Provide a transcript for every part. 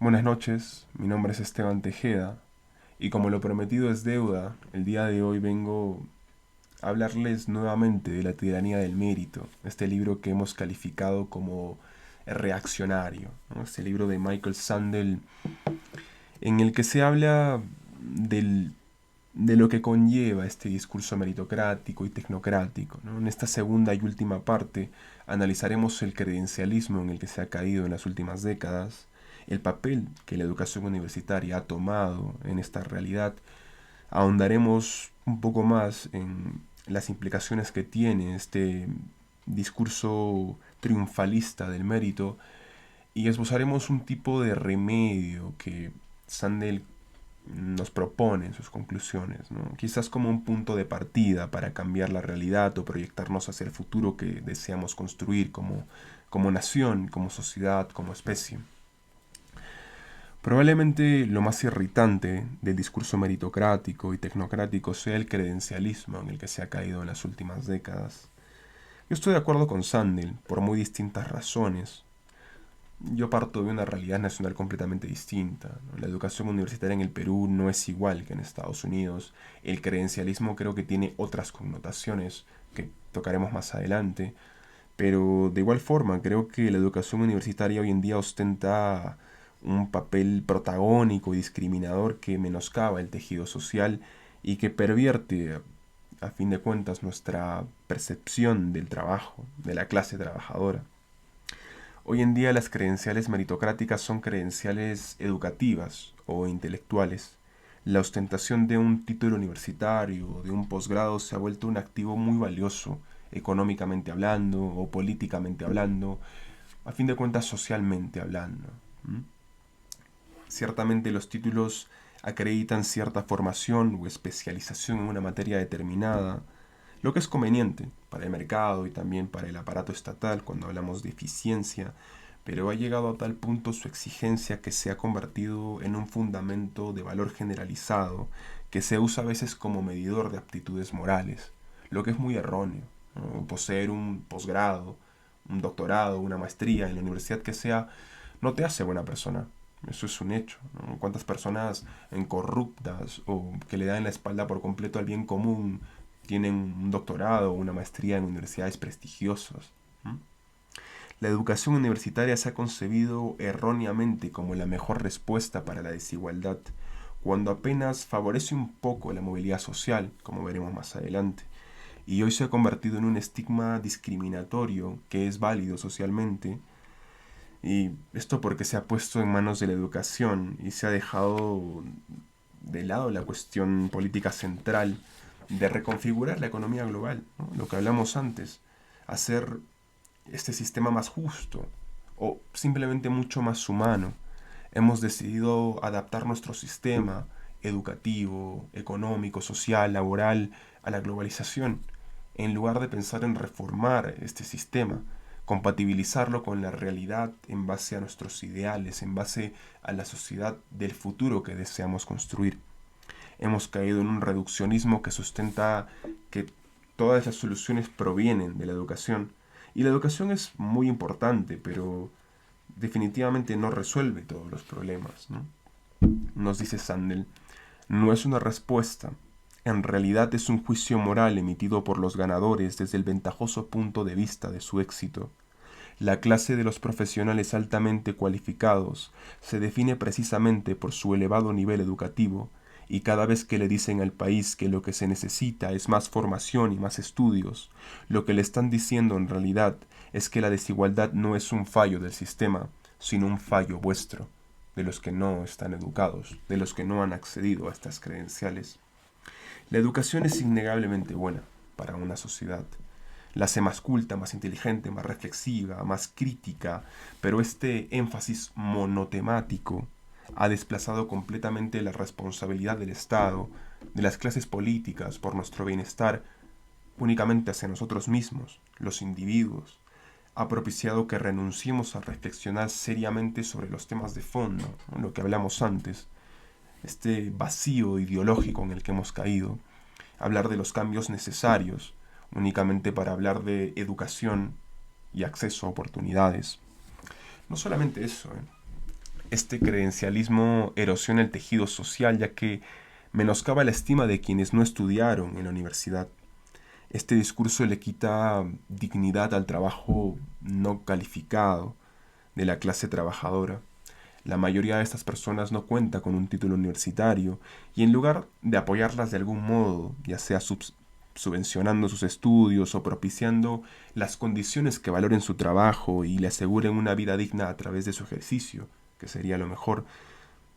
Buenas noches, mi nombre es Esteban Tejeda y como lo prometido es deuda, el día de hoy vengo a hablarles nuevamente de La tiranía del mérito, este libro que hemos calificado como reaccionario, ¿no? Este libro de Michael Sandel en el que se habla de lo que conlleva este discurso meritocrático y tecnocrático, ¿no? En esta segunda y última parte analizaremos el credencialismo en el que se ha caído en las últimas décadas, el papel que la educación universitaria ha tomado en esta realidad. Ahondaremos un poco más en las implicaciones que tiene este discurso triunfalista del mérito y esbozaremos un tipo de remedio que Sandel nos propone en sus conclusiones, ¿no? Quizás como un punto de partida para cambiar la realidad o proyectarnos hacia el futuro que deseamos construir como nación, como sociedad, como especie. Probablemente lo más irritante del discurso meritocrático y tecnocrático sea el credencialismo en el que se ha caído en las últimas décadas. Yo estoy de acuerdo con Sandel por muy distintas razones. Yo parto de una realidad nacional completamente distinta, ¿no? La educación universitaria en el Perú no es igual que en Estados Unidos. El credencialismo creo que tiene otras connotaciones que tocaremos más adelante. Pero de igual forma, creo que la educación universitaria hoy en día ostenta un papel protagónico y discriminador que menoscaba el tejido social y que pervierte, a fin de cuentas, nuestra percepción del trabajo, de la clase trabajadora. Hoy en día las credenciales meritocráticas son credenciales educativas o intelectuales. La ostentación de un título universitario o de un posgrado se ha vuelto un activo muy valioso, económicamente hablando o políticamente hablando, a fin de cuentas socialmente hablando. ¿Mm? Ciertamente los títulos acreditan cierta formación o especialización en una materia determinada, lo que es conveniente para el mercado y también para el aparato estatal cuando hablamos de eficiencia, pero ha llegado a tal punto su exigencia que se ha convertido en un fundamento de valor generalizado que se usa a veces como medidor de aptitudes morales, lo que es muy erróneo, ¿no? Poseer un posgrado, un doctorado, una maestría en la universidad que sea, no te hace buena persona. Eso es un hecho, ¿no? ¿Cuántas personas en corruptas o que le dan la espalda por completo al bien común tienen un doctorado o una maestría en universidades prestigiosas? ¿Mm? La educación universitaria se ha concebido erróneamente como la mejor respuesta para la desigualdad, cuando apenas favorece un poco la movilidad social, como veremos más adelante, y hoy se ha convertido en un estigma discriminatorio que es válido socialmente, y esto porque se ha puesto en manos de la educación y se ha dejado de lado la cuestión política central de reconfigurar la economía global, ¿no? Lo que hablamos antes, hacer este sistema más justo o simplemente mucho más humano. Hemos decidido adaptar nuestro sistema educativo, económico, social, laboral a la globalización, en lugar de pensar en reformar este sistema, compatibilizarlo con la realidad en base a nuestros ideales, en base a la sociedad del futuro que deseamos construir. Hemos caído en un reduccionismo que sustenta que todas las soluciones provienen de la educación. Y la educación es muy importante, pero definitivamente no resuelve todos los problemas, ¿no? Nos dice Sandel, no es una respuesta. En realidad es un juicio moral emitido por los ganadores desde el ventajoso punto de vista de su éxito. La clase de los profesionales altamente cualificados se define precisamente por su elevado nivel educativo, y cada vez que le dicen al país que lo que se necesita es más formación y más estudios, lo que le están diciendo en realidad es que la desigualdad no es un fallo del sistema, sino un fallo vuestro, de los que no están educados, de los que no han accedido a estas credenciales. La educación es innegablemente buena para una sociedad. La hace más culta, más inteligente, más reflexiva, más crítica, pero este énfasis monotemático ha desplazado completamente la responsabilidad del Estado, de las clases políticas por nuestro bienestar, únicamente hacia nosotros mismos, los individuos. Ha propiciado que renunciemos a reflexionar seriamente sobre los temas de fondo, ¿no? Lo que hablamos antes, este vacío ideológico en el que hemos caído, hablar de los cambios necesarios, únicamente para hablar de educación y acceso a oportunidades. No solamente eso, ¿eh? Este credencialismo erosiona el tejido social ya que menoscaba la estima de quienes no estudiaron en la universidad. Este discurso le quita dignidad al trabajo no calificado de la clase trabajadora. La mayoría de estas personas no cuenta con un título universitario y en lugar de apoyarlas de algún modo, ya sea subvencionando sus estudios o propiciando las condiciones que valoren su trabajo y le aseguren una vida digna a través de su ejercicio, que sería lo mejor,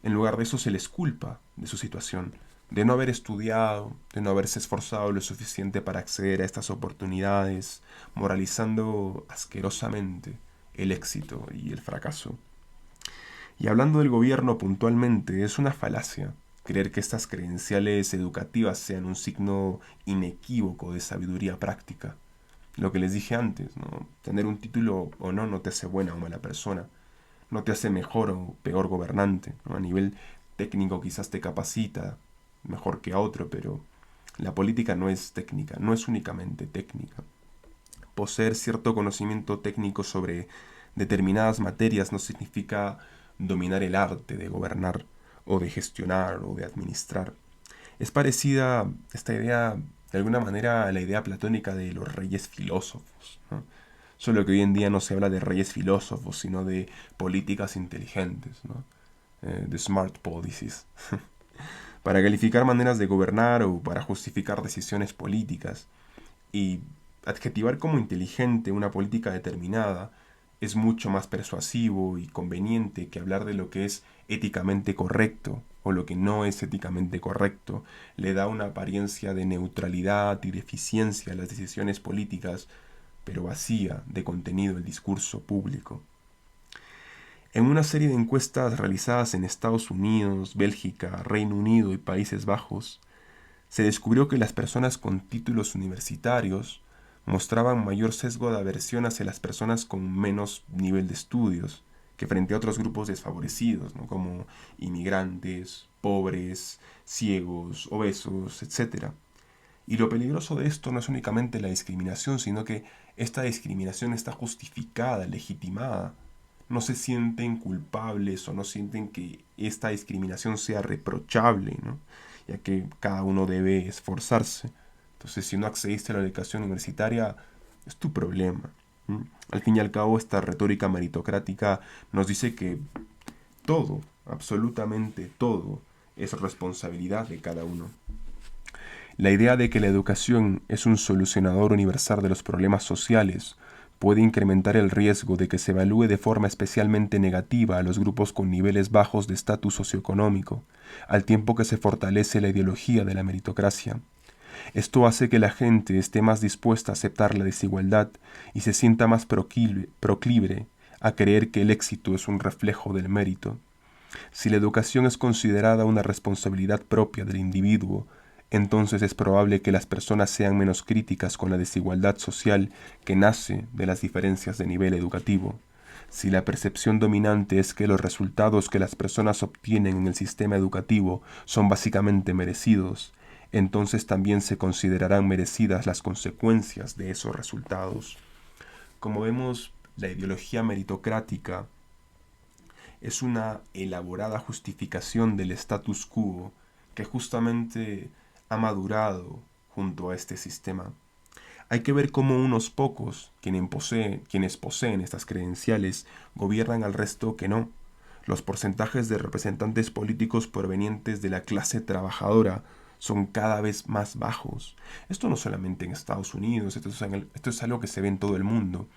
en lugar de eso se les culpa de su situación, de no haber estudiado, de no haberse esforzado lo suficiente para acceder a estas oportunidades, moralizando asquerosamente el éxito y el fracaso. Y hablando del gobierno puntualmente, es una falacia creer que estas credenciales educativas sean un signo inequívoco de sabiduría práctica. Lo que les dije antes, ¿no? Tener un título o no te hace buena o mala persona, no te hace mejor o peor gobernante, ¿no? A nivel técnico quizás te capacita mejor que a otro, pero la política no es técnica, no es únicamente técnica. Poseer cierto conocimiento técnico sobre determinadas materias no significa dominar el arte de gobernar o de gestionar o de administrar. Es parecida esta idea de alguna manera a la idea platónica de los reyes filósofos, ¿no? Solo que hoy en día no se habla de reyes filósofos, sino de políticas inteligentes, ¿no? De smart policies, para calificar maneras de gobernar o para justificar decisiones políticas. Y adjetivar como inteligente una política determinada es mucho más persuasivo y conveniente que hablar de lo que es éticamente correcto o lo que no es éticamente correcto. Le da una apariencia de neutralidad y de eficiencia a las decisiones políticas, pero vacía de contenido el discurso público. En una serie de encuestas realizadas en Estados Unidos, Bélgica, Reino Unido y Países Bajos, se descubrió que las personas con títulos universitarios mostraban mayor sesgo de aversión hacia las personas con menos nivel de estudios que frente a otros grupos desfavorecidos, ¿no? Como inmigrantes, pobres, ciegos, obesos, etc. Y lo peligroso de esto no es únicamente la discriminación, sino que esta discriminación está justificada, legitimada. No se sienten culpables o no sienten que esta discriminación sea reprochable, ¿no? Ya que cada uno debe esforzarse. Entonces, si no accediste a la educación universitaria, es tu problema. Al fin y al cabo, esta retórica meritocrática nos dice que todo, absolutamente todo, es responsabilidad de cada uno. La idea de que la educación es un solucionador universal de los problemas sociales puede incrementar el riesgo de que se evalúe de forma especialmente negativa a los grupos con niveles bajos de estatus socioeconómico, al tiempo que se fortalece la ideología de la meritocracia. Esto hace que la gente esté más dispuesta a aceptar la desigualdad y se sienta más proclive a creer que el éxito es un reflejo del mérito. Si la educación es considerada una responsabilidad propia del individuo, entonces es probable que las personas sean menos críticas con la desigualdad social que nace de las diferencias de nivel educativo. Si la percepción dominante es que los resultados que las personas obtienen en el sistema educativo son básicamente merecidos, entonces también se considerarán merecidas las consecuencias de esos resultados. Como vemos, la ideología meritocrática es una elaborada justificación del status quo que justamente ha madurado junto a este sistema. Hay que ver cómo unos pocos, quienes poseen estas credenciales, gobiernan al resto que no. Los porcentajes de representantes políticos provenientes de la clase trabajadora son cada vez más bajos. Esto no solamente en Estados Unidos, esto es algo que se ve en todo el mundo.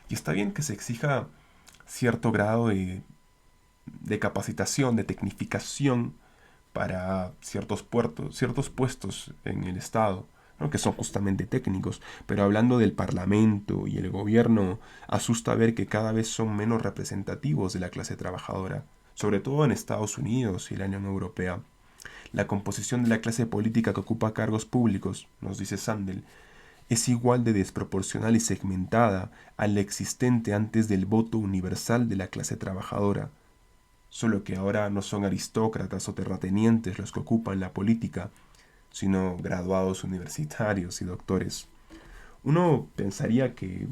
Y está bien que se exija cierto grado de capacitación, de tecnificación para ciertos puestos en el Estado, ¿no? Que son justamente técnicos. Pero hablando del Parlamento y el gobierno, asusta ver que cada vez son menos representativos de la clase trabajadora, sobre todo en Estados Unidos y la Unión Europea. La composición de la clase política que ocupa cargos públicos, nos dice Sandel, es igual de desproporcional y segmentada a la existente antes del voto universal de la clase trabajadora, solo que ahora no son aristócratas o terratenientes los que ocupan la política, sino graduados universitarios y doctores. Uno pensaría que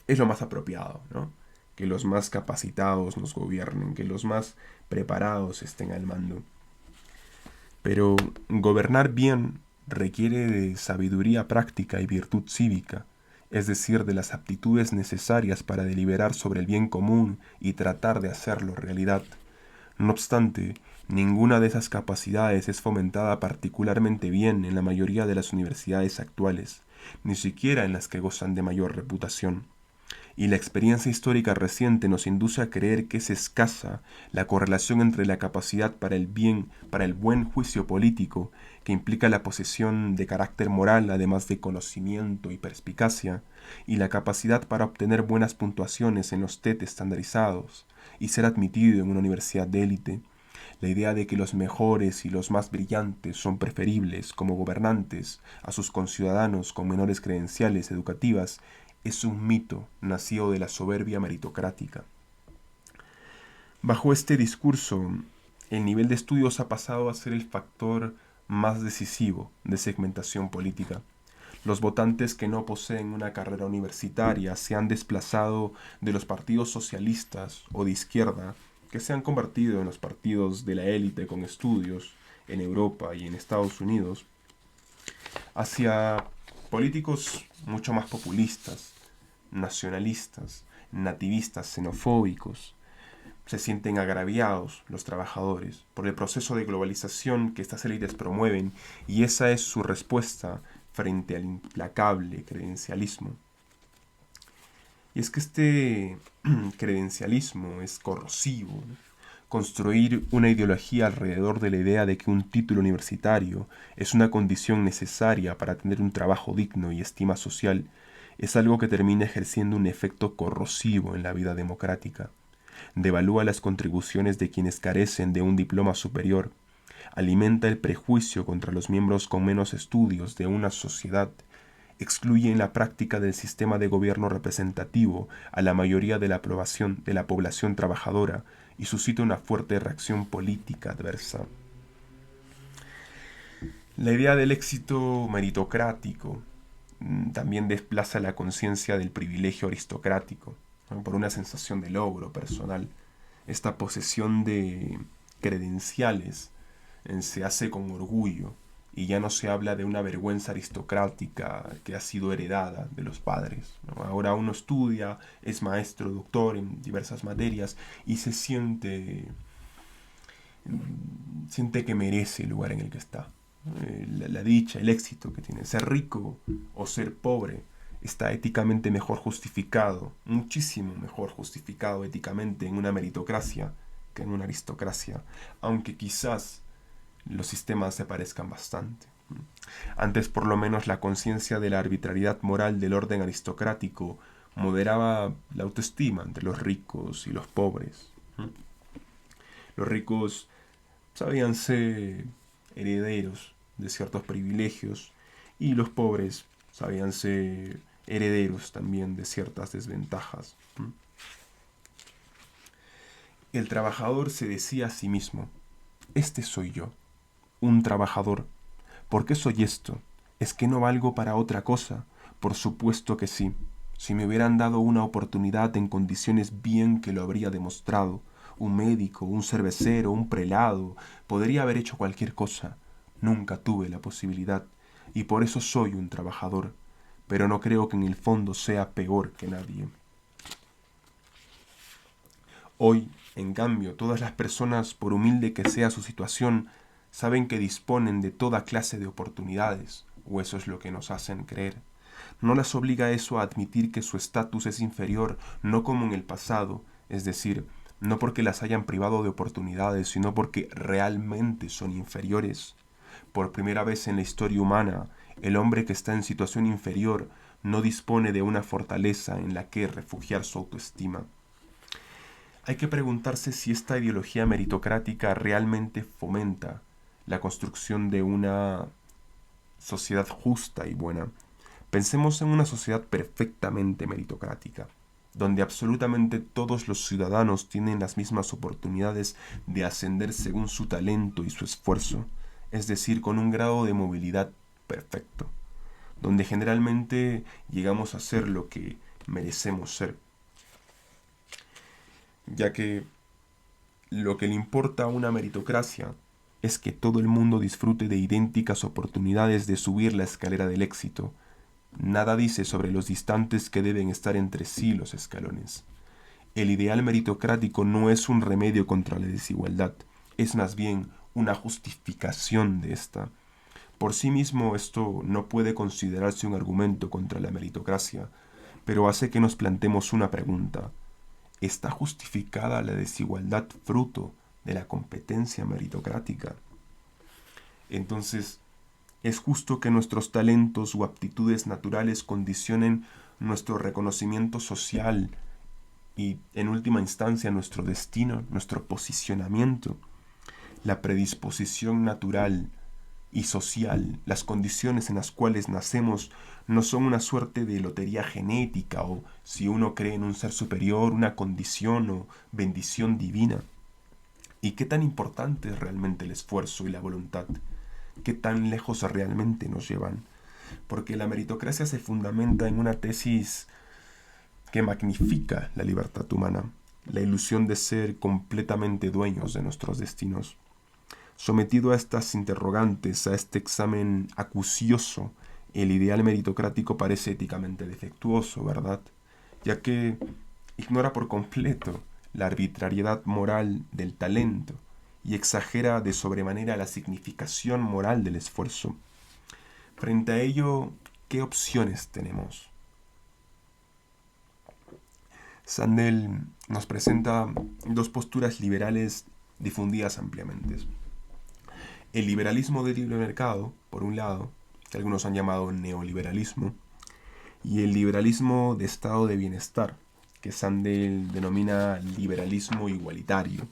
es lo más apropiado, ¿no? que los más capacitados nos gobiernen, que los más preparados estén al mando. Pero gobernar bien requiere de sabiduría práctica y virtud cívica, es decir, de las aptitudes necesarias para deliberar sobre el bien común y tratar de hacerlo realidad. No obstante, ninguna de esas capacidades es fomentada particularmente bien en la mayoría de las universidades actuales, ni siquiera en las que gozan de mayor reputación. Y la experiencia histórica reciente nos induce a creer que es escasa la correlación entre la capacidad para el buen juicio político, que implica la posesión de carácter moral además de conocimiento y perspicacia, y la capacidad para obtener buenas puntuaciones en los TET estandarizados y ser admitido en una universidad de élite. La idea de que los mejores y los más brillantes son preferibles como gobernantes a sus conciudadanos con menores credenciales educativas es un mito nacido de la soberbia meritocrática. Bajo este discurso, el nivel de estudios ha pasado a ser el factor más decisivo de segmentación política. Los votantes que no poseen una carrera universitaria se han desplazado de los partidos socialistas o de izquierda, que se han convertido en los partidos de la élite con estudios en Europa y en Estados Unidos, hacia políticos mucho más populistas, nacionalistas, nativistas, xenofóbicos. Se sienten agraviados los trabajadores por el proceso de globalización que estas élites promueven, y esa es su respuesta frente al implacable credencialismo. Y es que este credencialismo es corrosivo, ¿no? Construir una ideología alrededor de la idea de que un título universitario es una condición necesaria para tener un trabajo digno y estima social es algo que termina ejerciendo un efecto corrosivo en la vida democrática. Devalúa las contribuciones de quienes carecen de un diploma superior, alimenta el prejuicio contra los miembros con menos estudios de una sociedad, excluye en la práctica del sistema de gobierno representativo a la mayoría de la población trabajadora y suscita una fuerte reacción política adversa. La idea del éxito meritocrático también desplaza la conciencia del privilegio aristocrático, ¿no? Por una sensación de logro personal. Esta posesión de credenciales se hace con orgullo y ya no se habla de una vergüenza aristocrática que ha sido heredada de los padres, ¿no? Ahora uno estudia, es maestro, doctor en diversas materias y siente que merece el lugar en el que está. La dicha, el éxito que tiene, ser rico o ser pobre, está éticamente mejor justificado, muchísimo mejor justificado éticamente en una meritocracia que en una aristocracia, aunque quizás los sistemas se parezcan bastante. Antes, por lo menos, la conciencia de la arbitrariedad moral del orden aristocrático moderaba la autoestima entre los ricos y los pobres. Los ricos sabían ser herederos de ciertos privilegios y los pobres sabían ser herederos también de ciertas desventajas. El trabajador se decía a sí mismo: este soy yo, un trabajador. ¿Por qué soy esto? ¿Es que no valgo para otra cosa? Por supuesto que sí. Si me hubieran dado una oportunidad en condiciones, bien que lo habría demostrado. Un médico, un cervecero, un prelado, podría haber hecho cualquier cosa. Nunca tuve la posibilidad, y por eso soy un trabajador, pero no creo que en el fondo sea peor que nadie. Hoy, en cambio, todas las personas, por humilde que sea su situación, saben que disponen de toda clase de oportunidades, o eso es lo que nos hacen creer. No las obliga eso a admitir que su estatus es inferior, no como en el pasado, es decir, no porque las hayan privado de oportunidades, sino porque realmente son inferiores. Por primera vez en la historia humana, el hombre que está en situación inferior no dispone de una fortaleza en la que refugiar su autoestima. Hay que preguntarse si esta ideología meritocrática realmente fomenta la construcción de una sociedad justa y buena. Pensemos en una sociedad perfectamente meritocrática, donde absolutamente todos los ciudadanos tienen las mismas oportunidades de ascender según su talento y su esfuerzo, es decir, con un grado de movilidad perfecto, donde generalmente llegamos a ser lo que merecemos ser. ya que lo que le importa a una meritocracia es que todo el mundo disfrute de idénticas oportunidades de subir la escalera del éxito. Nada dice sobre los distantes que deben estar entre sí los escalones. El ideal meritocrático no es un remedio contra la desigualdad, es más bien una justificación de esta. Por sí mismo esto no puede considerarse un argumento contra la meritocracia, pero hace que nos plantemos una pregunta. ¿Está justificada la desigualdad fruto de la competencia meritocrática? Entonces, ¿es justo que nuestros talentos o aptitudes naturales condicionen nuestro reconocimiento social y, en última instancia, nuestro destino, nuestro posicionamiento? La predisposición natural y social, las condiciones en las cuales nacemos, no son una suerte de lotería genética o, si uno cree en un ser superior, una condición o bendición divina. ¿Y qué tan importante es realmente el esfuerzo y la voluntad? ¿Qué tan lejos realmente nos llevan? Porque la meritocracia se fundamenta en una tesis que magnifica la libertad humana, la ilusión de ser completamente dueños de nuestros destinos. Sometido a estas interrogantes, a este examen acucioso, el ideal meritocrático parece éticamente defectuoso, ¿verdad? Ya que ignora por completo la arbitrariedad moral del talento y exagera de sobremanera la significación moral del esfuerzo. Frente a ello, ¿qué opciones tenemos? Sandel nos presenta dos posturas liberales difundidas ampliamente. El liberalismo de libre mercado, por un lado, que algunos han llamado neoliberalismo, y el liberalismo de estado de bienestar, que Sandel denomina liberalismo igualitario.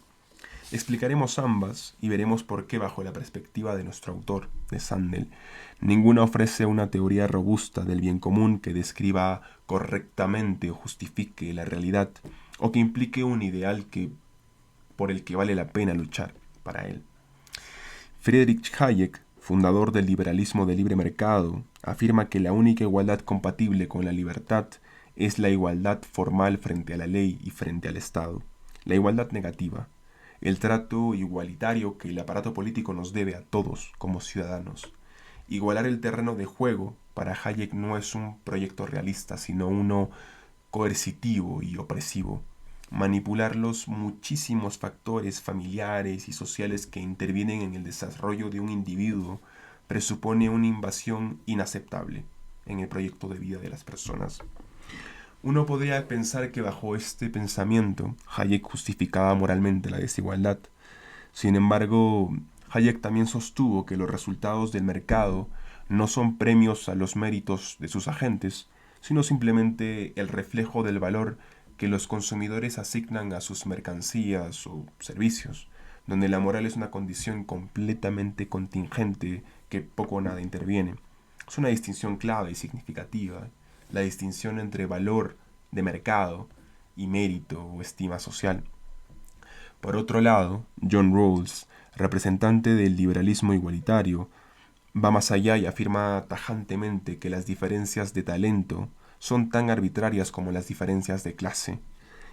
Explicaremos ambas y veremos por qué bajo la perspectiva de nuestro autor, de Sandel, ninguna ofrece una teoría robusta del bien común que describa correctamente o justifique la realidad o que implique un ideal por el que vale la pena luchar para él. Friedrich Hayek, fundador del liberalismo de libre mercado, afirma que la única igualdad compatible con la libertad es la igualdad formal frente a la ley y frente al Estado, la igualdad negativa, el trato igualitario que el aparato político nos debe a todos como ciudadanos. Igualar el terreno de juego para Hayek no es un proyecto realista, sino uno coercitivo y opresivo. Manipular los muchísimos factores familiares y sociales que intervienen en el desarrollo de un individuo presupone una invasión inaceptable en el proyecto de vida de las personas. Uno podría pensar que bajo este pensamiento Hayek justificaba moralmente la desigualdad. Sin embargo, Hayek también sostuvo que los resultados del mercado no son premios a los méritos de sus agentes, sino simplemente el reflejo del valor que los consumidores asignan a sus mercancías o servicios, donde la moral es una condición completamente contingente que poco o nada interviene. Es una distinción clave y significativa, la distinción entre valor de mercado y mérito o estima social. Por otro lado, John Rawls, representante del liberalismo igualitario, va más allá y afirma tajantemente que las diferencias de talento son tan arbitrarias como las diferencias de clase,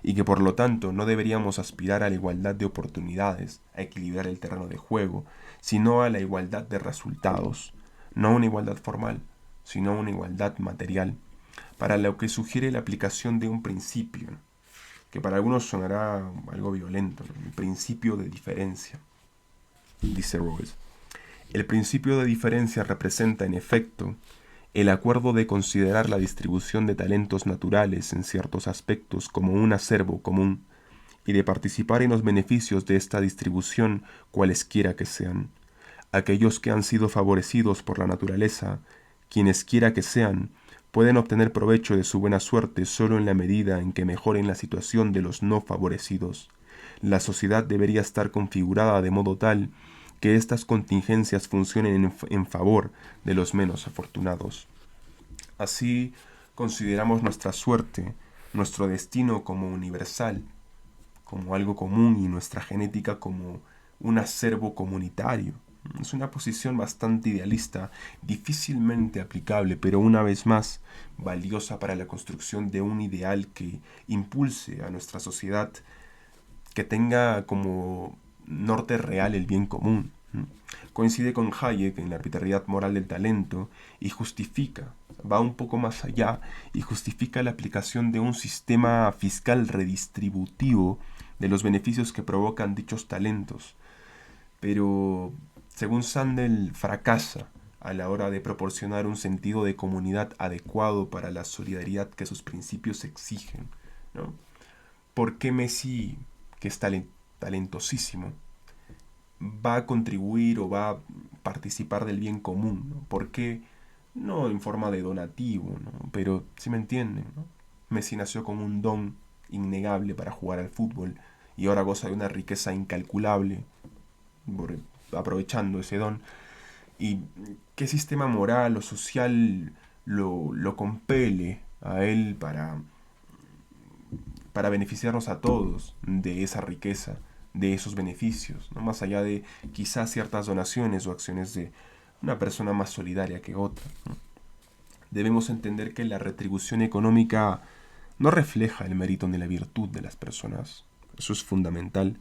y que por lo tanto no deberíamos aspirar a la igualdad de oportunidades, a equilibrar el terreno de juego, sino a la igualdad de resultados, no una igualdad formal, sino una igualdad material, para lo que sugiere la aplicación de un principio, que para algunos sonará algo violento, ¿no? El principio de diferencia, dice Rawls. El principio de diferencia representa, en efecto, el acuerdo de considerar la distribución de talentos naturales en ciertos aspectos como un acervo común y de participar en los beneficios de esta distribución cualesquiera que sean. Aquellos que han sido favorecidos por la naturaleza, quienesquiera que sean, pueden obtener provecho de su buena suerte solo en la medida en que mejoren la situación de los no favorecidos. La sociedad debería estar configurada de modo tal que estas contingencias funcionen en favor de los menos afortunados. Así consideramos nuestra suerte, nuestro destino como universal, como algo común y nuestra genética como un acervo comunitario. Es una posición bastante idealista, difícilmente aplicable, pero una vez más valiosa para la construcción de un ideal que impulse a nuestra sociedad que tenga como norte real el bien común. Coincide con Hayek en la arbitrariedad moral del talento y justifica, va un poco más allá y justifica la aplicación de un sistema fiscal redistributivo de los beneficios que provocan dichos talentos. Pero, según Sandel, fracasa a la hora de proporcionar un sentido de comunidad adecuado para la solidaridad que sus principios exigen, ¿no? ¿Por qué Messi, que es talentosísimo, va a contribuir o va a participar del bien común? ¿No? ¿Por qué? No en forma de donativo, ¿no? Pero sí me entienden, ¿no? Messi nació con un don innegable para jugar al fútbol y ahora goza de una riqueza incalculable por- aprovechando ese don. ¿Y qué sistema moral o social lo compele a él para beneficiarnos a todos de esa riqueza, de esos beneficios, ¿no? Más allá de quizás ciertas donaciones o acciones de una persona más solidaria que otra, ¿no? Debemos entender que la retribución económica no refleja el mérito ni la virtud de las personas, eso es fundamental,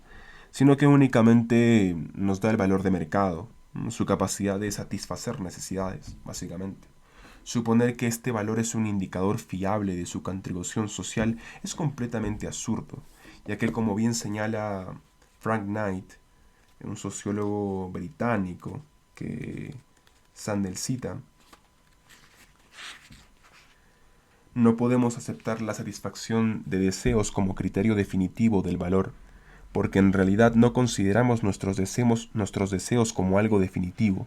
sino que únicamente nos da el valor de mercado, ¿no? Su capacidad de satisfacer necesidades, básicamente. Suponer que este valor es un indicador fiable de su contribución social es completamente absurdo, ya que como bien señala Frank Knight, un sociólogo británico que Sandel cita, no podemos aceptar la satisfacción de deseos como criterio definitivo del valor, porque en realidad no consideramos nuestros deseos como algo definitivo.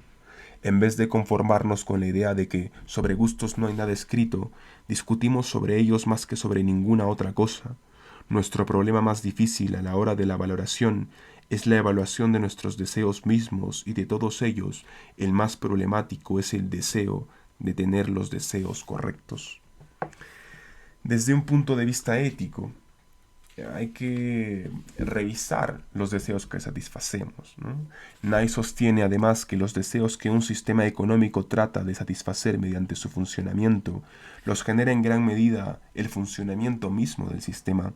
En vez de conformarnos con la idea de que sobre gustos no hay nada escrito, discutimos sobre ellos más que sobre ninguna otra cosa. Nuestro problema más difícil a la hora de la valoración es la evaluación de nuestros deseos mismos, y de todos ellos el más problemático es el deseo de tener los deseos correctos. Desde un punto de vista ético, hay que revisar los deseos que satisfacemos, ¿no? Nye sostiene además que los deseos que un sistema económico trata de satisfacer mediante su funcionamiento los genera en gran medida el funcionamiento mismo del sistema.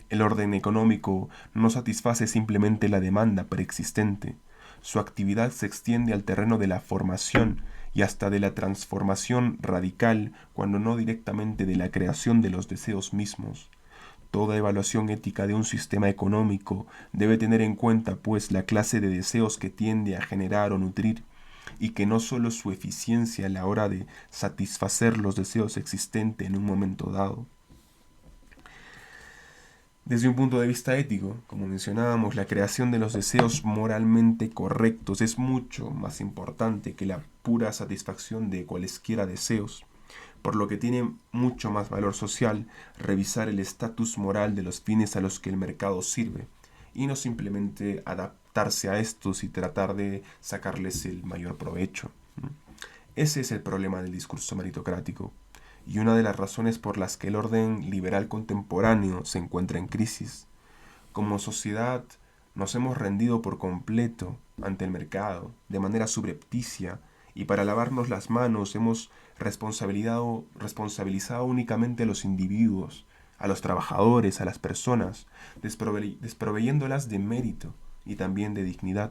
El orden económico no satisface simplemente la demanda preexistente. Su actividad se extiende al terreno de la formación y hasta de la transformación radical, cuando no directamente de la creación de los deseos mismos. Toda evaluación ética de un sistema económico debe tener en cuenta, pues, la clase de deseos que tiende a generar o nutrir, y que no sólo su eficiencia a la hora de satisfacer los deseos existentes en un momento dado. Desde un punto de vista ético, como mencionábamos, la creación de los deseos moralmente correctos es mucho más importante que la pura satisfacción de cualesquiera deseos, por lo que tiene mucho más valor social revisar el estatus moral de los fines a los que el mercado sirve, y no simplemente adaptarse a estos y tratar de sacarles el mayor provecho. Ese es el problema del discurso meritocrático, y una de las razones por las que el orden liberal contemporáneo se encuentra en crisis. Como sociedad nos hemos rendido por completo ante el mercado, de manera subrepticia, y para lavarnos las manos hemos responsabilizado únicamente a los individuos, a los trabajadores, a las personas, desproveyéndolas de mérito y también de dignidad.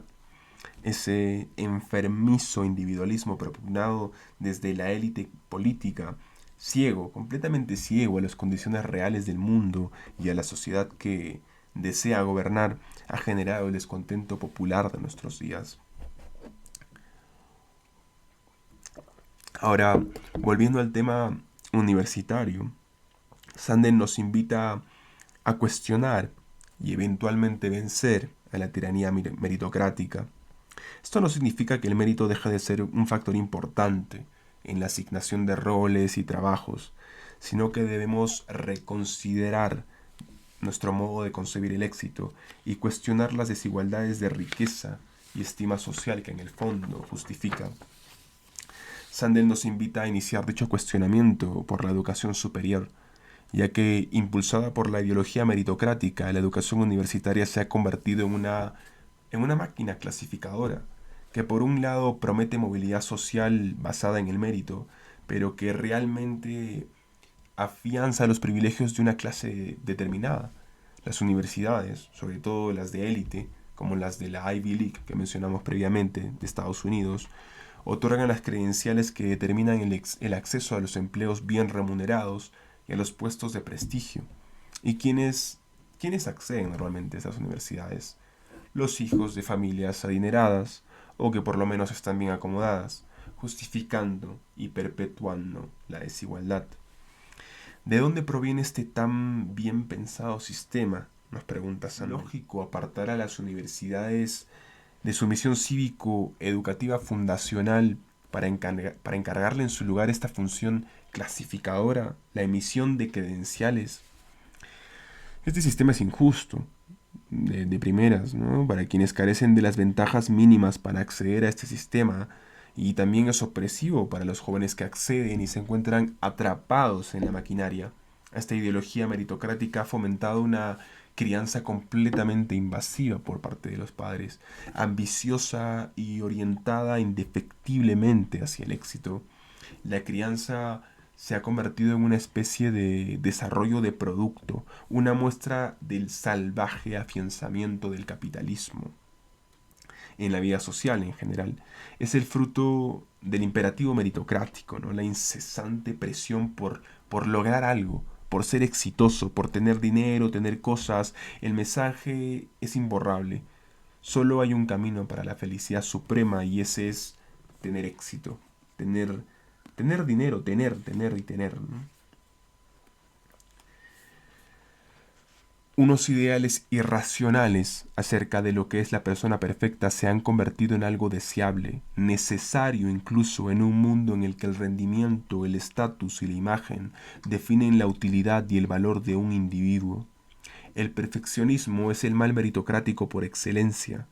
Ese enfermizo individualismo propugnado desde la élite política, ciego, completamente ciego a las condiciones reales del mundo y a la sociedad que desea gobernar, ha generado el descontento popular de nuestros días. Ahora, volviendo al tema universitario, Sanden nos invita a cuestionar y eventualmente vencer a la tiranía meritocrática. Esto no significa que el mérito deje de ser un factor importante en la asignación de roles y trabajos, sino que debemos reconsiderar nuestro modo de concebir el éxito y cuestionar las desigualdades de riqueza y estima social que en el fondo justifican. Sandel nos invita a iniciar dicho cuestionamiento por la educación superior, ya que, impulsada por la ideología meritocrática, la educación universitaria se ha convertido en una máquina clasificadora, que por un lado promete movilidad social basada en el mérito, pero que realmente afianza los privilegios de una clase determinada, Las universidades, sobre todo las de élite, como las de la Ivy League que mencionamos previamente, de Estados Unidos, otorgan las credenciales que determinan el acceso a los empleos bien remunerados y a los puestos de prestigio. ¿Y quiénes acceden normalmente a esas universidades? Los hijos de familias adineradas o que por lo menos están bien acomodadas, justificando y perpetuando la desigualdad. ¿De dónde proviene este tan bien pensado sistema? Nos pregunta Sandel. ¿Lógico apartar a las universidades de su misión cívico-educativa fundacional para encargarle en su lugar esta función clasificadora, la emisión de credenciales? Este sistema es injusto, de primeras, ¿no? Para quienes carecen de las ventajas mínimas para acceder a este sistema, y también es opresivo para los jóvenes que acceden y se encuentran atrapados en la maquinaria. Esta ideología meritocrática ha fomentado una crianza completamente invasiva por parte de los padres, ambiciosa y orientada indefectiblemente hacia el éxito. La crianza se ha convertido en una especie de desarrollo de producto, una muestra del salvaje afianzamiento del capitalismo en la vida social en general. Es el fruto del imperativo meritocrático, ¿no? La incesante presión por lograr algo, por ser exitoso, por tener dinero, tener cosas. El mensaje es imborrable. Solo hay un camino para la felicidad suprema y ese es tener éxito, tener dinero, tener y tener, ¿no? Unos ideales irracionales acerca de lo que es la persona perfecta se han convertido en algo deseable, necesario incluso en un mundo en el que el rendimiento, el estatus y la imagen definen la utilidad y el valor de un individuo. El perfeccionismo es el mal meritocrático por excelencia,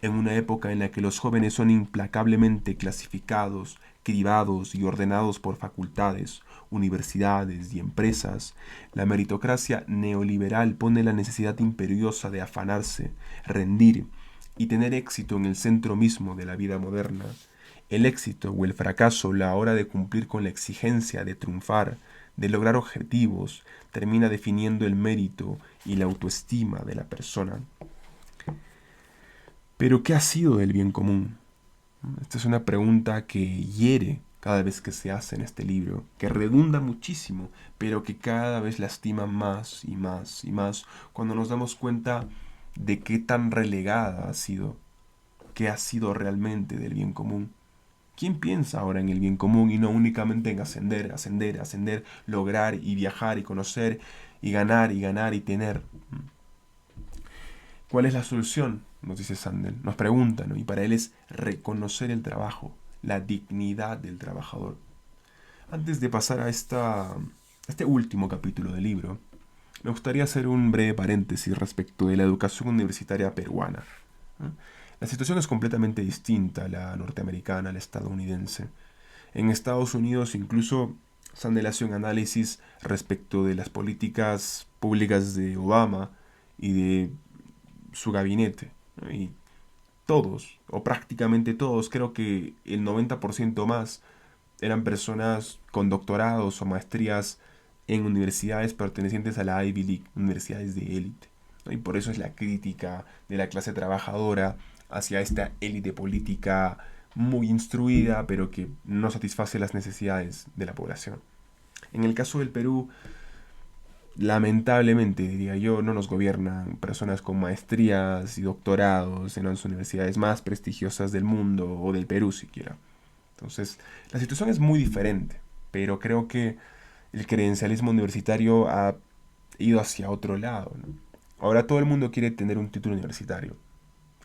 en una época en la que los jóvenes son implacablemente clasificados, cribados y ordenados por facultades, universidades y empresas. La meritocracia neoliberal pone la necesidad imperiosa de afanarse, rendir y tener éxito en el centro mismo de la vida moderna. El éxito o el fracaso, la hora de cumplir con la exigencia de triunfar, de lograr objetivos, termina definiendo el mérito y la autoestima de la persona. Pero ¿qué ha sido del bien común? Esta es una pregunta que hiere cada vez que se hace en este libro, que redunda muchísimo, pero que cada vez lastima más y más y más cuando nos damos cuenta de qué tan relegada ha sido, qué ha sido realmente del bien común. ¿Quién piensa ahora en el bien común y no únicamente en ascender, ascender, ascender, lograr y viajar y conocer y ganar y tener? ¿Cuál es la solución? Nos dice Sandel. Nos pregunta, ¿no? Y para él es reconocer el trabajo, la dignidad del trabajador. Antes de pasar a este último capítulo del libro, me gustaría hacer un breve paréntesis respecto de la educación universitaria peruana, ¿no? La situación es completamente distinta a la norteamericana, a la estadounidense. En Estados Unidos incluso Sandel hace un análisis respecto de las políticas públicas de Obama y de su gabinete, ¿no? Y todos, o prácticamente todos, creo que el 90% más, eran personas con doctorados o maestrías en universidades pertenecientes a la Ivy League, universidades de élite, ¿no? Y por eso es la crítica de la clase trabajadora hacia esta élite política muy instruida, pero que no satisface las necesidades de la población. En el caso del Perú, lamentablemente, diría yo, no nos gobiernan personas con maestrías y doctorados en las universidades más prestigiosas del mundo o del Perú siquiera. Entonces, la situación es muy diferente, pero creo que el credencialismo universitario ha ido hacia otro lado, ¿no? Ahora todo el mundo quiere tener un título universitario,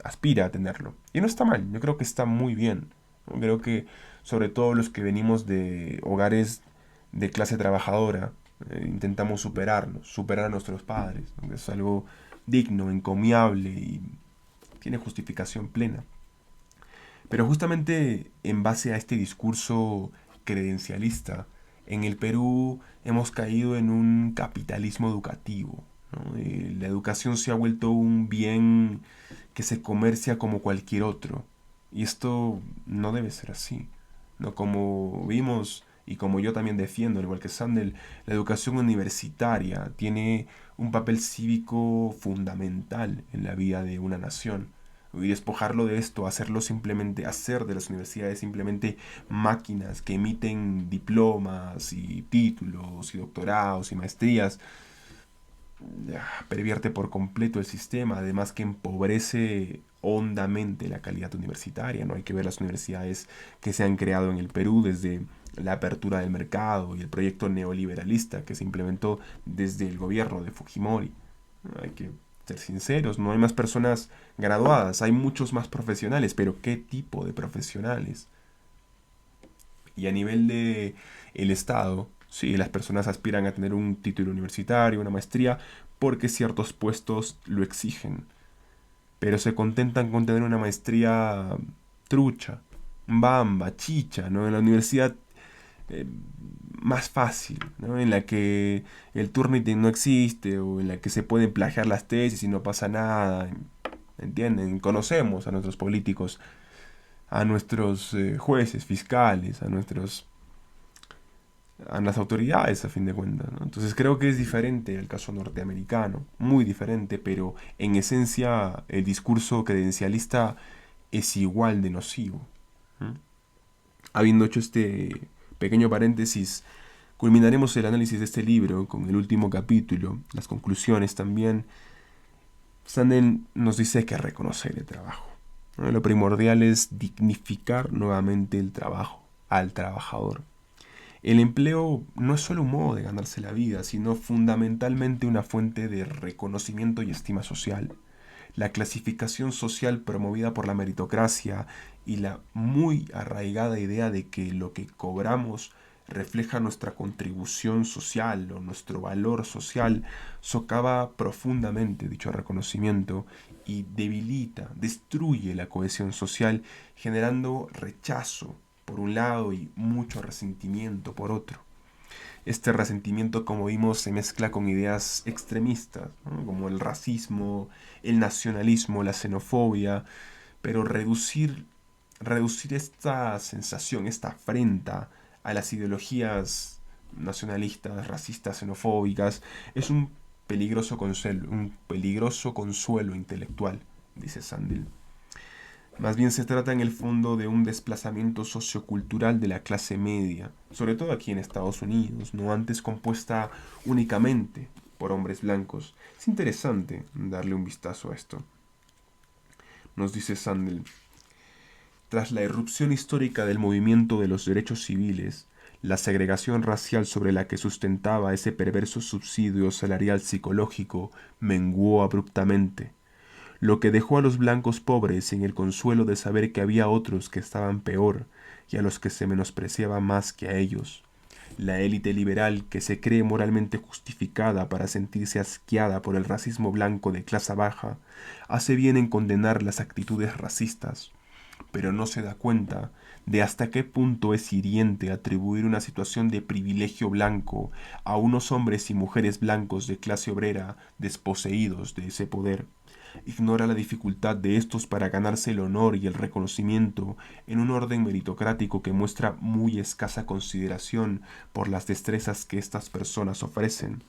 aspira a tenerlo. Y no está mal, yo creo que está muy bien, ¿no? Creo que sobre todo los que venimos de hogares de clase trabajadora, intentamos superarnos, superar a nuestros padres, ¿no? Es algo digno, encomiable y tiene justificación plena. Pero justamente en base a este discurso credencialista, en el Perú hemos caído en un capitalismo educativo, ¿no? La educación se ha vuelto un bien que se comercia como cualquier otro. Y esto no debe ser así, ¿no? Como vimos y como yo también defiendo, al igual que Sandel, la educación universitaria tiene un papel cívico fundamental en la vida de una nación. Y despojarlo de esto, hacerlo simplemente, hacer de las universidades simplemente máquinas que emiten diplomas y títulos y doctorados y maestrías, pervierte por completo el sistema, además que empobrece hondamente la calidad universitaria. No hay que ver las universidades que se han creado en el Perú desde la apertura del mercado y el proyecto neoliberalista que se implementó desde el gobierno de Fujimori. Hay que ser sinceros, no hay más personas graduadas, hay muchos más profesionales, pero ¿qué tipo de profesionales? Y a nivel de el Estado, sí, las personas aspiran a tener un título universitario, una maestría, porque ciertos puestos lo exigen. Pero se contentan con tener una maestría trucha, bamba, chicha, ¿no? En la universidad eh, más fácil, ¿no? En la que el Turnitin no existe o en la que se pueden plagiar las tesis y no pasa nada. ¿Entienden? Conocemos a nuestros políticos, a nuestros jueces, fiscales, a las autoridades a fin de cuentas, ¿no? Entonces creo que es diferente el caso norteamericano, muy diferente, pero en esencia el discurso credencialista es igual de nocivo. ¿Mm? Habiendo hecho este pequeño paréntesis, culminaremos el análisis de este libro con el último capítulo, las conclusiones también. Sandel nos dice que reconocer el trabajo, ¿no? Lo primordial es dignificar nuevamente el trabajo, al trabajador. El empleo no es solo un modo de ganarse la vida, sino fundamentalmente una fuente de reconocimiento y estima social. La clasificación social promovida por la meritocracia y la muy arraigada idea de que lo que cobramos refleja nuestra contribución social o nuestro valor social socava profundamente dicho reconocimiento y debilita, destruye la cohesión social, generando rechazo por un lado y mucho resentimiento por otro. Este resentimiento, como vimos, se mezcla con ideas extremistas, ¿no? Como el racismo, el nacionalismo, la xenofobia, pero reducir esta sensación, esta afrenta a las ideologías nacionalistas, racistas, xenofóbicas, es un peligroso consuelo intelectual, dice Sandel. Más bien se trata en el fondo de un desplazamiento sociocultural de la clase media, sobre todo aquí en Estados Unidos, no antes compuesta únicamente por hombres blancos. Es interesante darle un vistazo a esto. Nos dice Sandel, tras la irrupción histórica del movimiento de los derechos civiles, la segregación racial sobre la que sustentaba ese perverso subsidio salarial psicológico menguó abruptamente, lo que dejó a los blancos pobres sin el consuelo de saber que había otros que estaban peor y a los que se menospreciaba más que a ellos. La élite liberal, que se cree moralmente justificada para sentirse asqueada por el racismo blanco de clase baja, hace bien en condenar las actitudes racistas, pero no se da cuenta de hasta qué punto es hiriente atribuir una situación de privilegio blanco a unos hombres y mujeres blancos de clase obrera desposeídos de ese poder. Ignora la dificultad de estos para ganarse el honor y el reconocimiento en un orden meritocrático que muestra muy escasa consideración por las destrezas que estas personas ofrecen.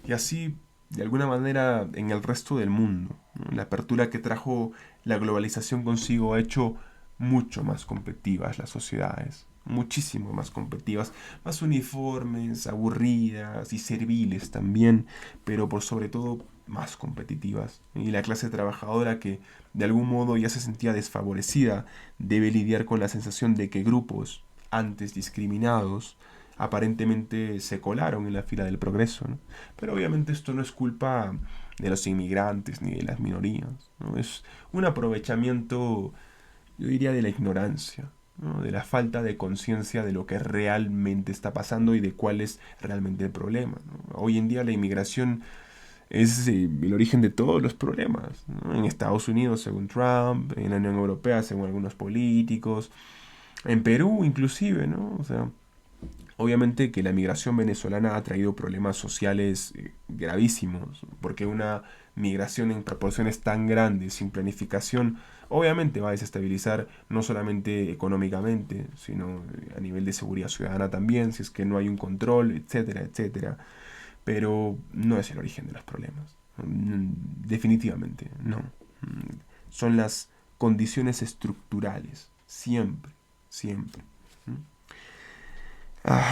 Y así, de alguna manera, en el resto del mundo, ¿no? La apertura que trajo la globalización consigo ha hecho mucho más competitivas las sociedades, muchísimo más competitivas, más uniformes, aburridas y serviles también, pero por sobre todo más competitivas. Y la clase trabajadora que de algún modo ya se sentía desfavorecida debe lidiar con la sensación de que grupos antes discriminados aparentemente se colaron en la fila del progreso, ¿no? Pero obviamente esto no es culpa de los inmigrantes ni de las minorías, ¿no? Es un aprovechamiento, yo diría, de la ignorancia, ¿no? De la falta de conciencia de lo que realmente está pasando y de cuál es realmente el problema, ¿no? Hoy en día la inmigración es el origen de todos los problemas, ¿no? En Estados Unidos, según Trump, en la Unión Europea, según algunos políticos, en Perú inclusive, ¿no? O sea, obviamente que la migración venezolana ha traído problemas sociales gravísimos, porque una migración en proporciones tan grandes, sin planificación, obviamente va a desestabilizar no solamente económicamente, sino a nivel de seguridad ciudadana también, si es que no hay un control, etcétera, etcétera. Pero no es el origen de los problemas. Definitivamente, no. Son las condiciones estructurales, siempre, siempre.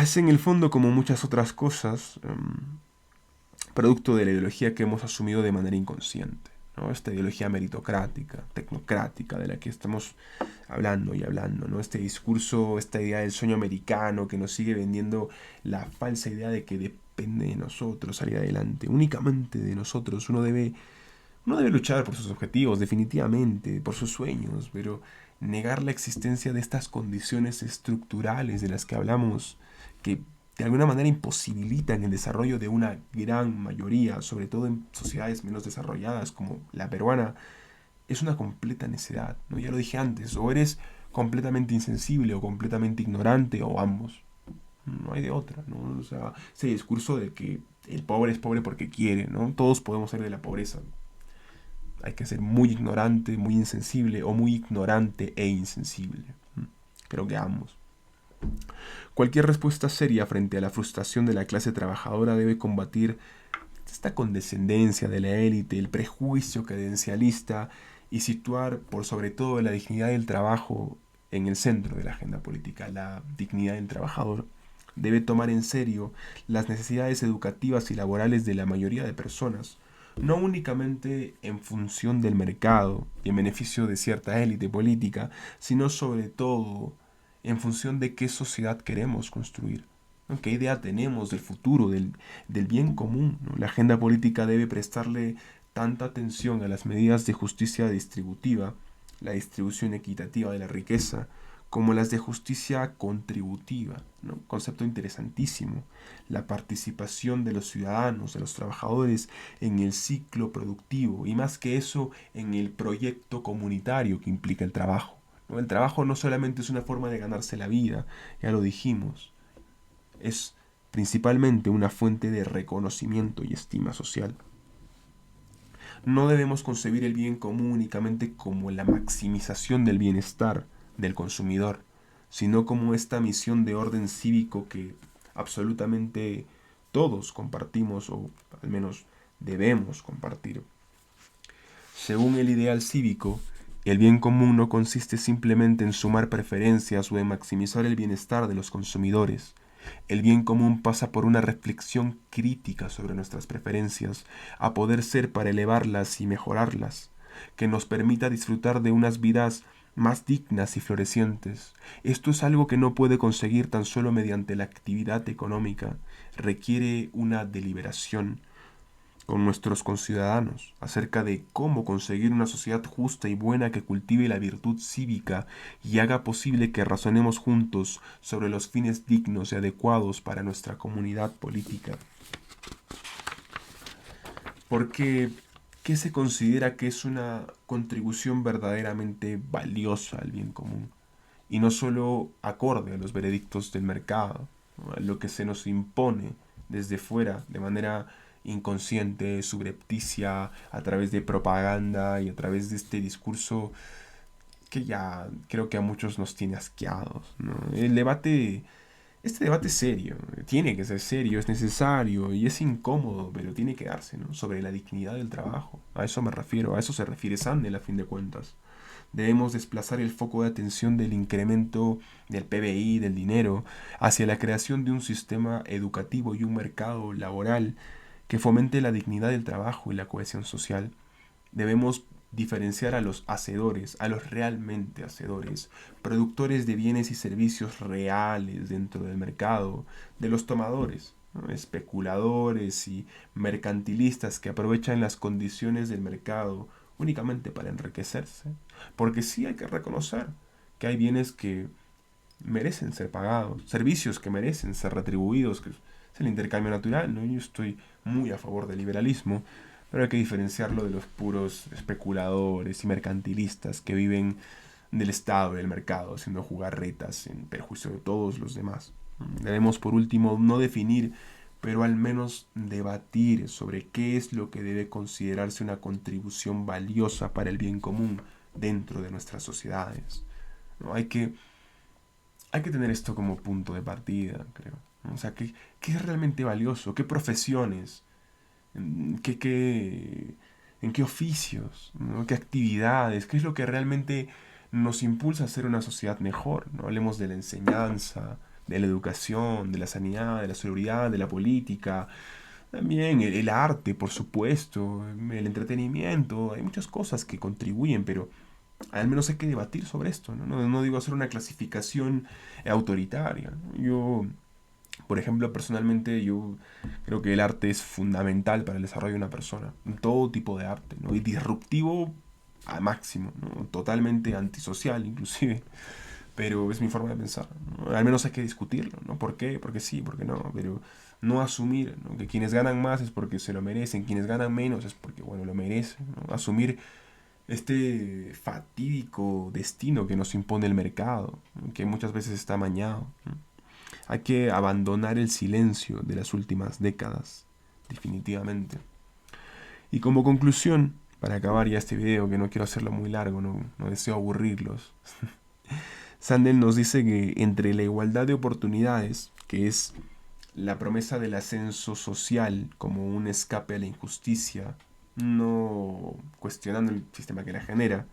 Es en el fondo, como muchas otras cosas, producto de la ideología que hemos asumido de manera inconsciente, ¿no? Esta ideología meritocrática, tecnocrática, de la que estamos hablando y hablando, ¿no? Este discurso, esta idea del sueño americano que nos sigue vendiendo la falsa idea de que depende de nosotros salir adelante, únicamente de nosotros. Uno debe luchar por sus objetivos, definitivamente, por sus sueños, pero negar la existencia de estas condiciones estructurales de las que hablamos, que de alguna manera imposibilitan el desarrollo de una gran mayoría, sobre todo en sociedades menos desarrolladas como la peruana, es una completa necedad, ¿no? Ya lo dije antes, o eres completamente insensible o completamente ignorante o ambos. No hay de otra, ¿no? O sea, ese discurso de que el pobre es pobre porque quiere, ¿no? Todos podemos ser de la pobreza. Hay que ser muy ignorante, muy insensible o muy ignorante e insensible. Creo que ambos. Cualquier respuesta seria frente a la frustración de la clase trabajadora debe combatir esta condescendencia de la élite, el prejuicio cadencialista y situar por sobre todo la dignidad del trabajo en el centro de la agenda política. La dignidad del trabajador debe tomar en serio las necesidades educativas y laborales de la mayoría de personas, no únicamente en función del mercado y en beneficio de cierta élite política, sino sobre todo en función de qué sociedad queremos construir, ¿no? ¿Qué idea tenemos del futuro, del bien común? ¿No? La agenda política debe prestarle tanta atención a las medidas de justicia distributiva, la distribución equitativa de la riqueza, como las de justicia contributiva, ¿no? Concepto interesantísimo, la participación de los ciudadanos, de los trabajadores en el ciclo productivo y más que eso en el proyecto comunitario que implica el trabajo, ¿no? El trabajo no solamente es una forma de ganarse la vida, ya lo dijimos, es principalmente una fuente de reconocimiento y estima social. No debemos concebir el bien común únicamente como la maximización del bienestar del consumidor, sino como esta misión de orden cívico que absolutamente todos compartimos o al menos debemos compartir. Según el ideal cívico, el bien común no consiste simplemente en sumar preferencias o en maximizar el bienestar de los consumidores. El bien común pasa por una reflexión crítica sobre nuestras preferencias, a poder ser para elevarlas y mejorarlas, que nos permita disfrutar de unas vidas más dignas y florecientes. Esto es algo que no puede conseguir tan solo mediante la actividad económica, requiere una deliberación con nuestros conciudadanos acerca de cómo conseguir una sociedad justa y buena que cultive la virtud cívica y haga posible que razonemos juntos sobre los fines dignos y adecuados para nuestra comunidad política. Porque, ¿qué se considera que es una contribución verdaderamente valiosa al bien común? Y no solo acorde a los veredictos del mercado, ¿no? A lo que se nos impone desde fuera de manera inconsciente, subrepticia, a través de propaganda y a través de este discurso que ya creo que a muchos nos tiene asqueados, ¿no? Este debate es serio, tiene que ser serio, es necesario y es incómodo, pero tiene que darse, ¿no? Sobre la dignidad del trabajo. A eso me refiero, a eso se refiere Sandel a fin de cuentas. Debemos desplazar el foco de atención del incremento del PBI, del dinero, hacia la creación de un sistema educativo y un mercado laboral que fomente la dignidad del trabajo y la cohesión social. Debemos diferenciar a los hacedores, a los realmente hacedores, productores de bienes y servicios reales dentro del mercado, de los tomadores, ¿no? Especuladores y mercantilistas que aprovechan las condiciones del mercado únicamente para enriquecerse. Porque sí hay que reconocer que hay bienes que merecen ser pagados, servicios que merecen ser retribuidos, que es el intercambio natural, ¿no? Yo estoy muy a favor del liberalismo, pero hay que diferenciarlo de los puros especuladores y mercantilistas que viven del Estado y del mercado, haciendo jugarretas en perjuicio de todos los demás. Debemos, por último, no definir pero al menos debatir sobre qué es lo que debe considerarse una contribución valiosa para el bien común dentro de nuestras sociedades, ¿no? Hay que tener esto como punto de partida, creo, ¿no? O sea, ¿qué es realmente valioso? ¿Qué profesiones? ¿En qué oficios? ¿No? ¿Qué actividades? ¿Qué es lo que realmente nos impulsa a ser una sociedad mejor? ¿No? Hablemos de la enseñanza, de la educación, de la sanidad, de la seguridad, de la política, también el arte, por supuesto, el entretenimiento. Hay muchas cosas que contribuyen, pero al menos hay que debatir sobre esto, ¿no? No digo hacer una clasificación autoritaria, ¿no? Por ejemplo, personalmente yo creo que el arte es fundamental para el desarrollo de una persona, todo tipo de arte, ¿no? Y disruptivo al máximo, ¿no? Totalmente antisocial inclusive, pero es mi forma de pensar, ¿no? Al menos hay que discutirlo, ¿no? ¿Por qué? Porque sí, porque no, pero no asumir, ¿no? Que quienes ganan más es porque se lo merecen, quienes ganan menos es porque, bueno, lo merecen, ¿no? Asumir este fatídico destino que nos impone el mercado, ¿no? Que muchas veces está amañado, ¿no? Hay que abandonar el silencio de las últimas décadas, definitivamente. Y como conclusión, para acabar ya este video, que no quiero hacerlo muy largo, no deseo aburrirlos, Sandel nos dice que entre la igualdad de oportunidades, que es la promesa del ascenso social como un escape a la injusticia, no cuestionando el sistema que la genera,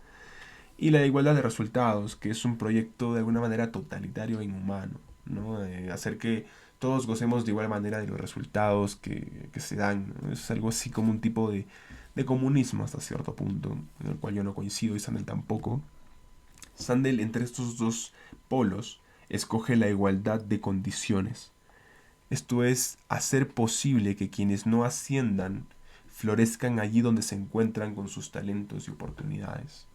y la igualdad de resultados, que es un proyecto de alguna manera totalitario e inhumano, ¿no? Hacer que todos gocemos de igual manera de los resultados que se dan, ¿no? Es algo así como un tipo de comunismo hasta cierto punto, en el cual yo no coincido y Sandel tampoco. Sandel, entre estos dos polos, escoge la igualdad de condiciones. Esto es hacer posible que quienes no asciendan florezcan allí donde se encuentran con sus talentos y oportunidades.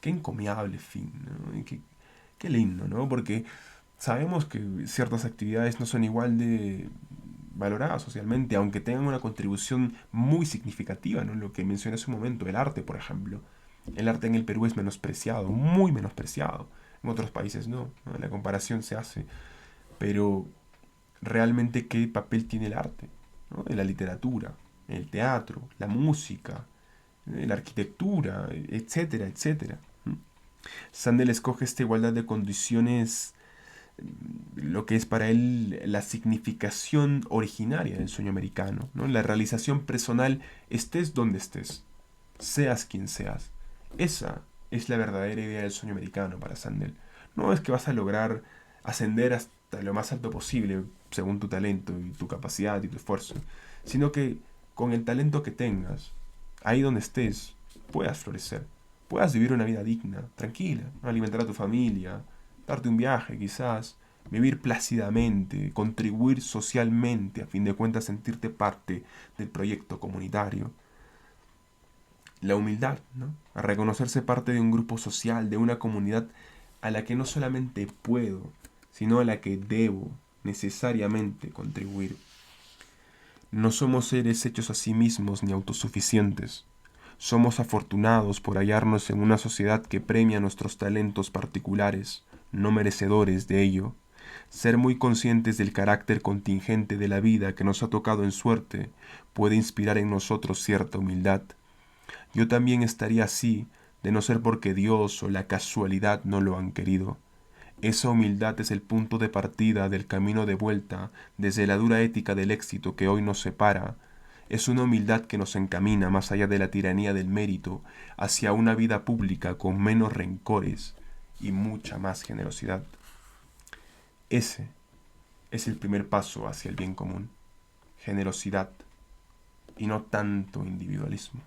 Qué encomiable fin, ¿no? Y qué lindo, ¿no? Porque sabemos que ciertas actividades no son igual de valoradas socialmente, aunque tengan una contribución muy significativa, ¿no? Lo que mencioné hace un momento, el arte, por ejemplo. El arte en el Perú es menospreciado, muy menospreciado. En otros países no, la comparación se hace. Pero realmente qué papel tiene el arte, ¿no? En la literatura, el teatro, la música, la arquitectura, etcétera, etcétera. Sandel escoge esta igualdad de condiciones, lo que es para él la significación originaria del sueño americano, ¿no? La realización personal, estés donde estés, seas quien seas. Esa es la verdadera idea del sueño americano para Sandel. No es que vas a lograr ascender hasta lo más alto posible según tu talento y tu capacidad y tu esfuerzo, sino que con el talento que tengas, ahí donde estés, puedas florecer, puedas vivir una vida digna, tranquila, alimentar a tu familia, darte un viaje quizás, vivir plácidamente, contribuir socialmente, a fin de cuentas sentirte parte del proyecto comunitario. La humildad, ¿no? A reconocerse parte de un grupo social, de una comunidad a la que no solamente puedo, sino a la que debo necesariamente contribuir. No somos seres hechos a sí mismos ni autosuficientes. Somos afortunados por hallarnos en una sociedad que premia nuestros talentos particulares, no merecedores de ello. Ser muy conscientes del carácter contingente de la vida que nos ha tocado en suerte puede inspirar en nosotros cierta humildad. Yo también estaría así, de no ser porque Dios o la casualidad no lo han querido. Esa humildad es el punto de partida del camino de vuelta desde la dura ética del éxito que hoy nos separa. Es una humildad que nos encamina más allá de la tiranía del mérito, hacia una vida pública con menos rencores y mucha más generosidad. Ese es el primer paso hacia el bien común. Generosidad y no tanto individualismo.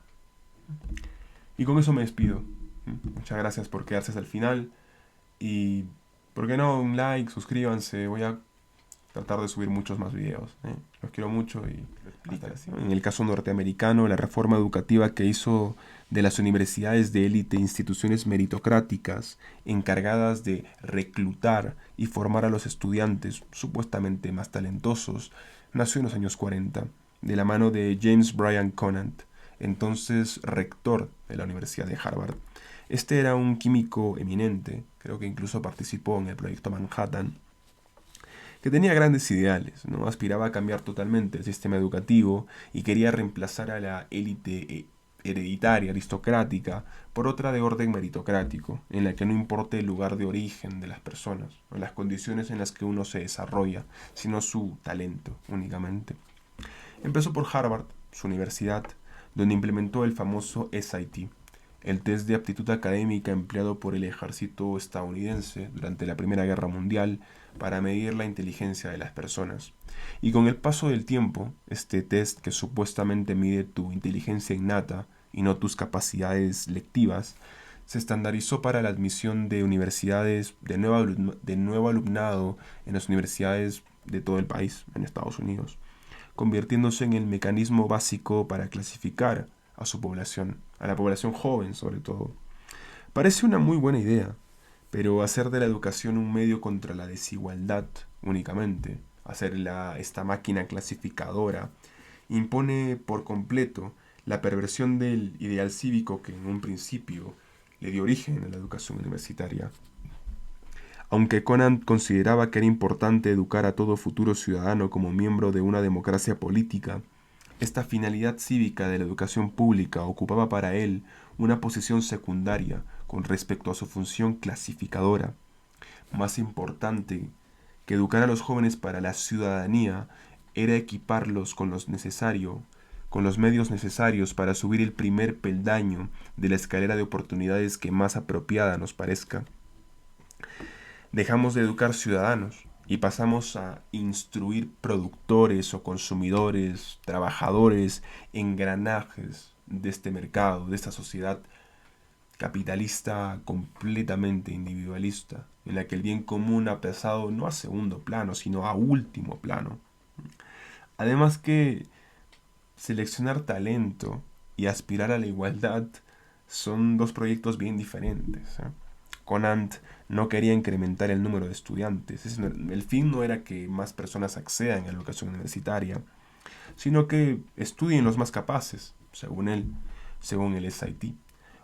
Y con eso me despido. Muchas gracias por quedarse hasta el final. Y, ¿por qué no? Un like, suscríbanse. Voy a tratar de subir muchos más videos. Los quiero mucho y lo explico. En el caso norteamericano, la reforma educativa que hizo de las universidades de élite instituciones meritocráticas encargadas de reclutar y formar a los estudiantes supuestamente más talentosos nació en los años 40, de la mano de James Bryan Conant, entonces rector de la Universidad de Harvard. Este era un químico eminente, creo que incluso participó en el proyecto Manhattan, que tenía grandes ideales, ¿no? Aspiraba a cambiar totalmente el sistema educativo y quería reemplazar a la élite hereditaria, aristocrática, por otra de orden meritocrático, en la que no importe el lugar de origen de las personas o las condiciones en las que uno se desarrolla, sino su talento únicamente. Empezó por Harvard, su universidad, donde implementó el famoso SAT, el test de aptitud académica empleado por el ejército estadounidense durante la Primera Guerra Mundial para medir la inteligencia de las personas. Y con el paso del tiempo, este test que supuestamente mide tu inteligencia innata y no tus capacidades lectivas, se estandarizó para la admisión de universidades de nuevo alumnado en las universidades de todo el país, en Estados Unidos, convirtiéndose en el mecanismo básico para clasificar a su población, a la población joven sobre todo. Parece una muy buena idea, pero hacer de la educación un medio contra la desigualdad únicamente, esta máquina clasificadora, impone por completo la perversión del ideal cívico que en un principio le dio origen a la educación universitaria. Aunque Conant consideraba que era importante educar a todo futuro ciudadano como miembro de una democracia política, esta finalidad cívica de la educación pública ocupaba para él una posición secundaria con respecto a su función clasificadora. Más importante que educar a los jóvenes para la ciudadanía era equiparlos con los medios necesarios para subir el primer peldaño de la escalera de oportunidades que más apropiada nos parezca. Dejamos de educar ciudadanos y pasamos a instruir productores o consumidores, trabajadores, engranajes de este mercado, de esta sociedad capitalista completamente individualista, en la que el bien común ha pasado no a segundo plano, sino a último plano. Además que seleccionar talento y aspirar a la igualdad son dos proyectos bien diferentes, ¿eh? Conant no quería incrementar el número de estudiantes. El fin no era que más personas accedan a la educación universitaria, sino que estudien los más capaces, según él, según el SIT.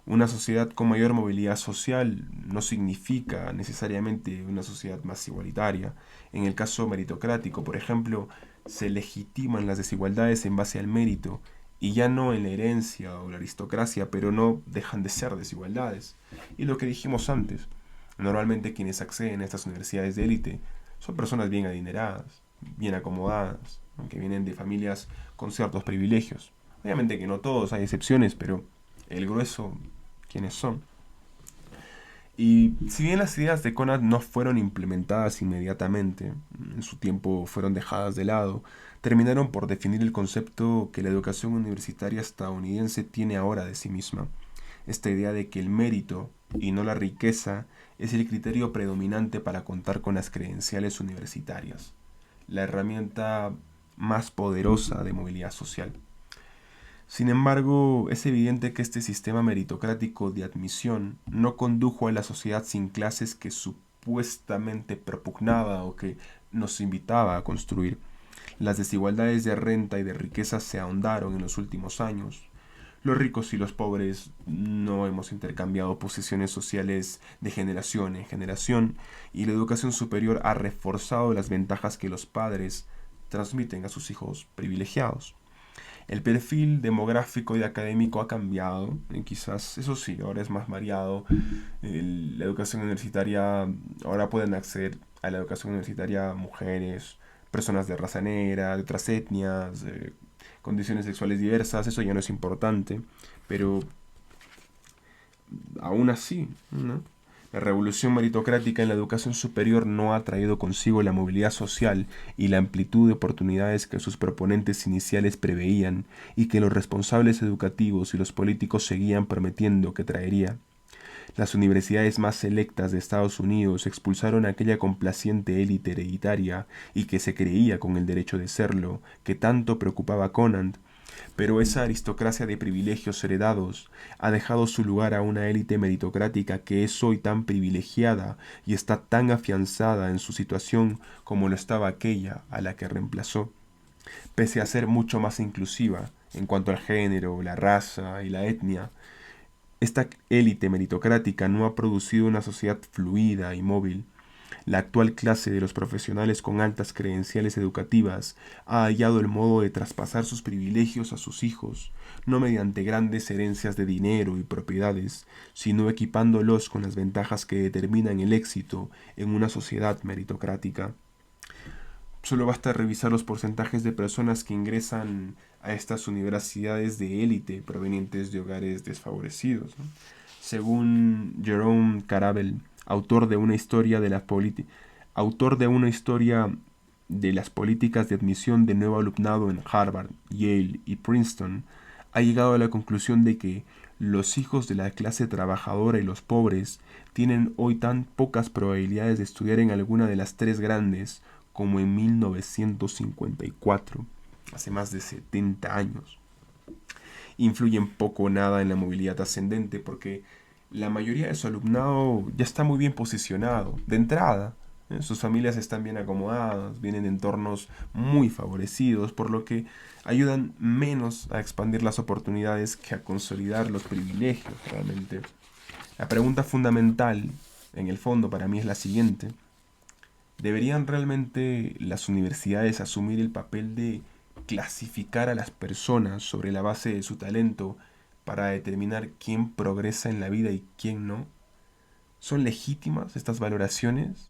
Una sociedad con mayor movilidad social no significa necesariamente una sociedad más igualitaria. En el caso meritocrático, por ejemplo, se legitiman las desigualdades en base al mérito y ya no en la herencia o la aristocracia, pero no dejan de ser desigualdades. Y lo que dijimos antes, normalmente quienes acceden a estas universidades de élite son personas bien adineradas, bien acomodadas, aunque vienen de familias con ciertos privilegios. Obviamente que no todos, hay excepciones, pero el grueso, ¿quiénes son? Y si bien las ideas de Conant no fueron implementadas inmediatamente, en su tiempo fueron dejadas de lado, terminaron por definir el concepto que la educación universitaria estadounidense tiene ahora de sí misma. Esta idea de que el mérito y no la riqueza es el criterio predominante para contar con las credenciales universitarias, la herramienta más poderosa de movilidad social. Sin embargo, es evidente que este sistema meritocrático de admisión no condujo a la sociedad sin clases que supuestamente propugnaba o que nos invitaba a construir. Las desigualdades de renta y de riqueza se ahondaron en los últimos años. Los ricos y los pobres no hemos intercambiado posiciones sociales de generación en generación y la educación superior ha reforzado las ventajas que los padres transmiten a sus hijos privilegiados. El perfil demográfico y académico ha cambiado, quizás, eso sí, ahora es más variado. La educación universitaria, ahora pueden acceder a la educación universitaria mujeres, personas de raza negra, de otras etnias, condiciones sexuales diversas, eso ya no es importante, pero aún así, ¿no? La revolución meritocrática en la educación superior no ha traído consigo la movilidad social y la amplitud de oportunidades que sus proponentes iniciales preveían y que los responsables educativos y los políticos seguían prometiendo que traería. Las universidades más selectas de Estados Unidos expulsaron a aquella complaciente élite hereditaria y que se creía con el derecho de serlo, que tanto preocupaba a Conant, pero esa aristocracia de privilegios heredados ha dejado su lugar a una élite meritocrática que es hoy tan privilegiada y está tan afianzada en su situación como lo estaba aquella a la que reemplazó. Pese a ser mucho más inclusiva en cuanto al género, la raza y la etnia, esta élite meritocrática no ha producido una sociedad fluida y móvil. La actual clase de los profesionales con altas credenciales educativas ha hallado el modo de traspasar sus privilegios a sus hijos, no mediante grandes herencias de dinero y propiedades, sino equipándolos con las ventajas que determinan el éxito en una sociedad meritocrática. Solo basta revisar los porcentajes de personas que ingresan a estas universidades de élite provenientes de hogares desfavorecidos, ¿no? Según Jerome Carabel, autor de una historia de la autor de una historia de las políticas de admisión de nuevo alumnado en Harvard, Yale y Princeton, ha llegado a la conclusión de que los hijos de la clase trabajadora y los pobres tienen hoy tan pocas probabilidades de estudiar en alguna de las tres grandes como en 1954, hace más de 70 años. Influyen poco o nada en la movilidad ascendente porque la mayoría de su alumnado ya está muy bien posicionado de entrada. Sus familias están bien acomodadas, vienen de entornos muy favorecidos, por lo que ayudan menos a expandir las oportunidades que a consolidar los privilegios realmente. La pregunta fundamental, en el fondo, para mí es la siguiente. ¿Deberían realmente las universidades asumir el papel de clasificar a las personas sobre la base de su talento para determinar quién progresa en la vida y quién no? ¿Son legítimas estas valoraciones?